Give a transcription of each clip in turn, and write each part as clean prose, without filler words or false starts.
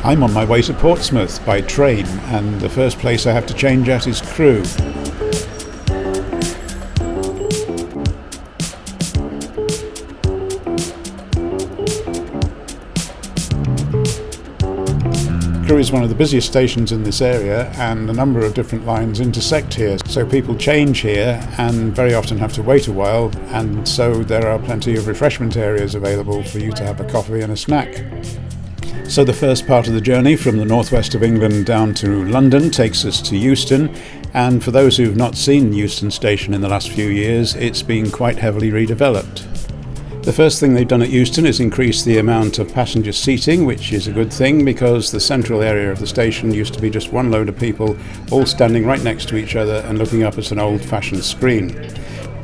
I'm on my way to Portsmouth by train, and the first place I have to change at is Crewe. Crewe is one of the busiest stations in this area, and a number of different lines intersect here, so people change here and very often have to wait a while, and so there are plenty of refreshment areas available for you to have a coffee and a snack. So the first part of the journey from the northwest of England down to London takes us to Euston, and for those who've not seen Euston Station in the last few years, it's been quite heavily redeveloped. The first thing they've done at Euston is increase the amount of passenger seating, which is a good thing because the central area of the station used to be just one load of people all standing right next to each other and looking up at an old-fashioned screen.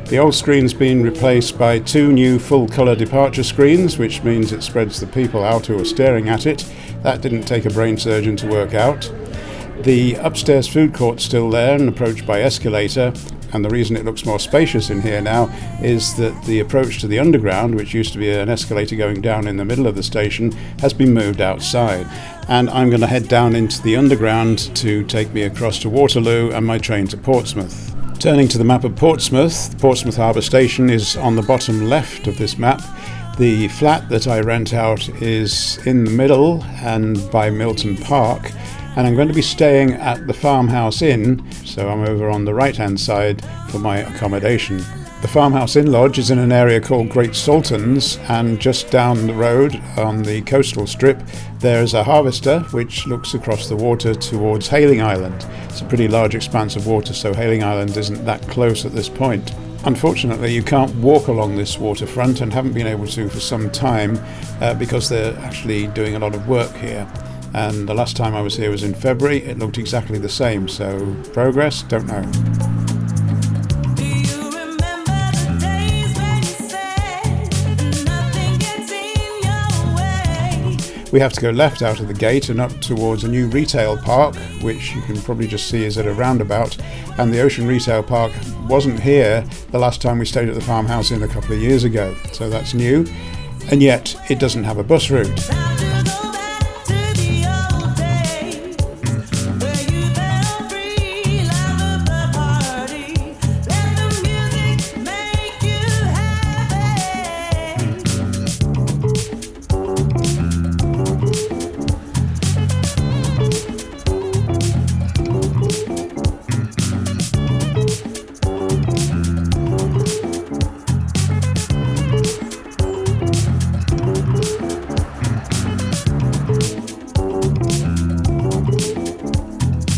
The old screen's been replaced by two new full-colour departure screens, which means it spreads the people out who are staring at it. That didn't take a brain surgeon to work out. The upstairs food court's still there and approached by escalator, and the reason it looks more spacious in here now is that the approach to the underground, which used to be an escalator going down in the middle of the station, has been moved outside. And I'm going to head down into the underground to take me across to Waterloo and my train to Portsmouth. Turning to the map of Portsmouth, Portsmouth Harbour Station is on the bottom left of this map. The flat that I rent out is in the middle and by Milton Park, and I'm going to be staying at the Farmhouse Inn, so I'm over on the right-hand side for my accommodation. The Farmhouse Inn Lodge is in an area called Great Saltons, and just down the road on the coastal strip there's a harvester which looks across the water towards Hayling Island. It's a pretty large expanse of water, so Hayling Island isn't that close at this point. Unfortunately, you can't walk along this waterfront and haven't been able to for some time because they're actually doing a lot of work here. And the last time I was here was in February. It looked exactly the same, so progress? Don't know. We have to go left out of the gate and up towards a new retail park, which you can probably just see is at a roundabout. And the Ocean Retail Park wasn't here the last time we stayed at the Farmhouse Inn a couple of years ago, so that's new. And yet it doesn't have a bus route.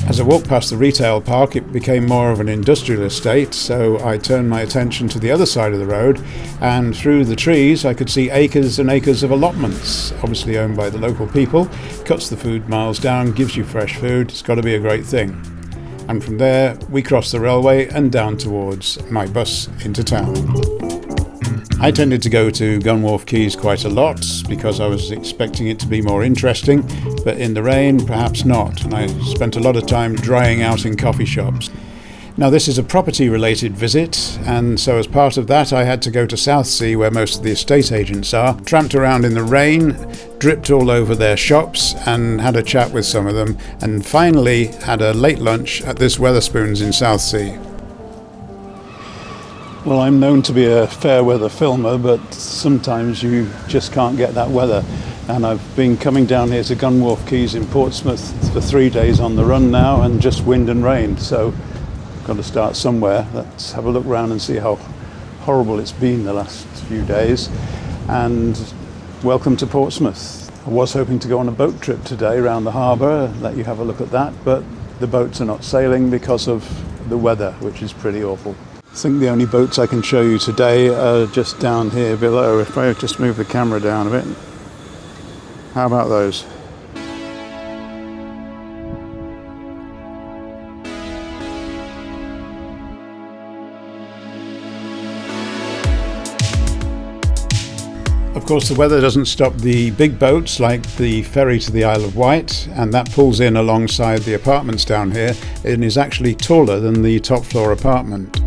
As I walked past the retail park, it became more of an industrial estate, so I turned my attention to the other side of the road, and through the trees I could see acres and acres of allotments, obviously owned by the local people. Cuts the food miles down, gives you fresh food. It's got to be a great thing. And from there we crossed the railway and down towards my bus into town. I tended to go to Gunwharf Quays quite a lot because I was expecting it to be more interesting, but in the rain perhaps not, and I spent a lot of time drying out in coffee shops. Now this is a property related visit, and so as part of that I had to go to Southsea, where most of the estate agents are, tramped around in the rain, dripped all over their shops and had a chat with some of them, and finally had a late lunch at this Wetherspoons in Southsea. Well, I'm known to be a fair weather filmer, but sometimes you just can't get that weather. And I've been coming down here to Gunwharf Quays in Portsmouth for 3 days on the run now, and just wind and rain. So I've got to start somewhere. Let's have a look around and see how horrible it's been the last few days. And welcome to Portsmouth. I was hoping to go on a boat trip today around the harbour, let you have a look at that, but the boats are not sailing because of the weather, which is pretty awful. I think the only boats I can show you today are just down here below. If I just move the camera down a bit. How about those? Of course, the weather doesn't stop the big boats like the ferry to the Isle of Wight, and that pulls in alongside the apartments down here and is actually taller than the top floor apartment.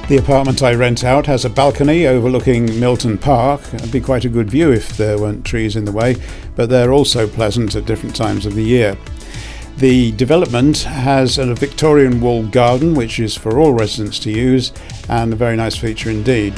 The apartment I rent out has a balcony overlooking Milton Park. It'd be quite a good view if there weren't trees in the way, but they're also pleasant at different times of the year. The development has a Victorian walled garden, which is for all residents to use, and a very nice feature indeed.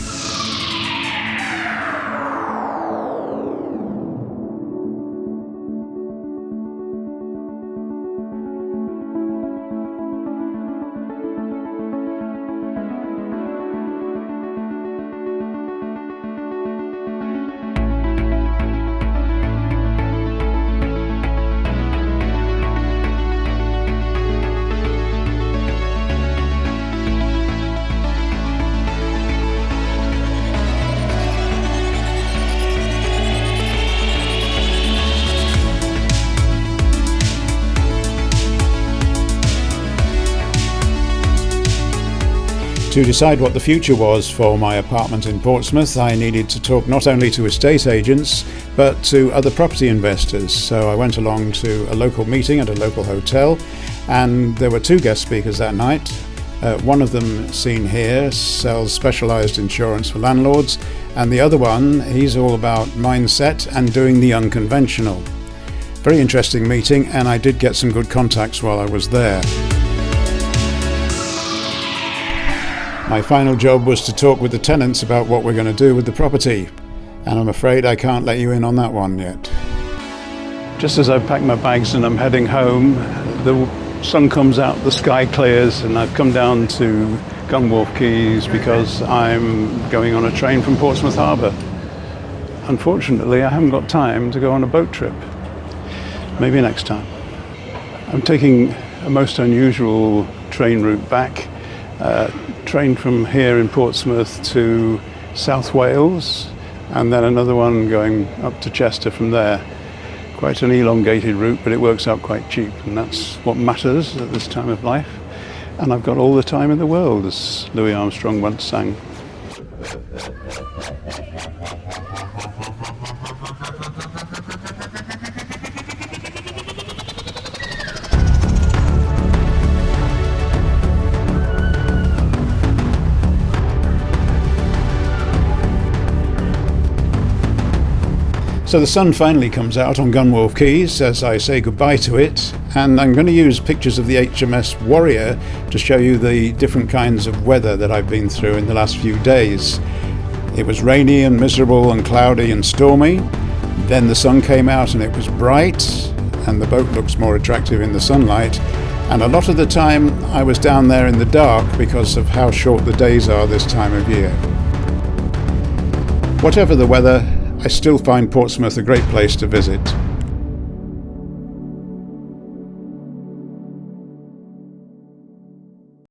To decide what the future was for my apartment in Portsmouth, I needed to talk not only to estate agents, but to other property investors. So I went along to a local meeting at a local hotel, and there were two guest speakers that night. One of them, seen here, sells specialised insurance for landlords, and the other one, he's all about mindset and doing the unconventional. Very interesting meeting, and I did get some good contacts while I was there. My final job was to talk with the tenants about what we're going to do with the property, and I'm afraid I can't let you in on that one yet. Just as I've packed my bags and I'm heading home, the sun comes out, the sky clears, and I've come down to Gunwharf Quays because I'm going on a train from Portsmouth Harbour. Unfortunately, I haven't got time to go on a boat trip. Maybe next time. I'm taking a most unusual train route back. Train from here in Portsmouth to South Wales, and then another one going up to Chester from there. Quite an elongated route, but it works out quite cheap, and that's what matters at this time of life. And I've got all the time in the world, as Louis Armstrong once sang. So the sun finally comes out on Gunwharf Quays as I say goodbye to it, and I'm going to use pictures of the HMS Warrior to show you the different kinds of weather that I've been through in the last few days. It was rainy and miserable and cloudy and stormy. Then the sun came out and it was bright, and the boat looks more attractive in the sunlight. And a lot of the time I was down there in the dark because of how short the days are this time of year. Whatever the weather, I still find Portsmouth a great place to visit.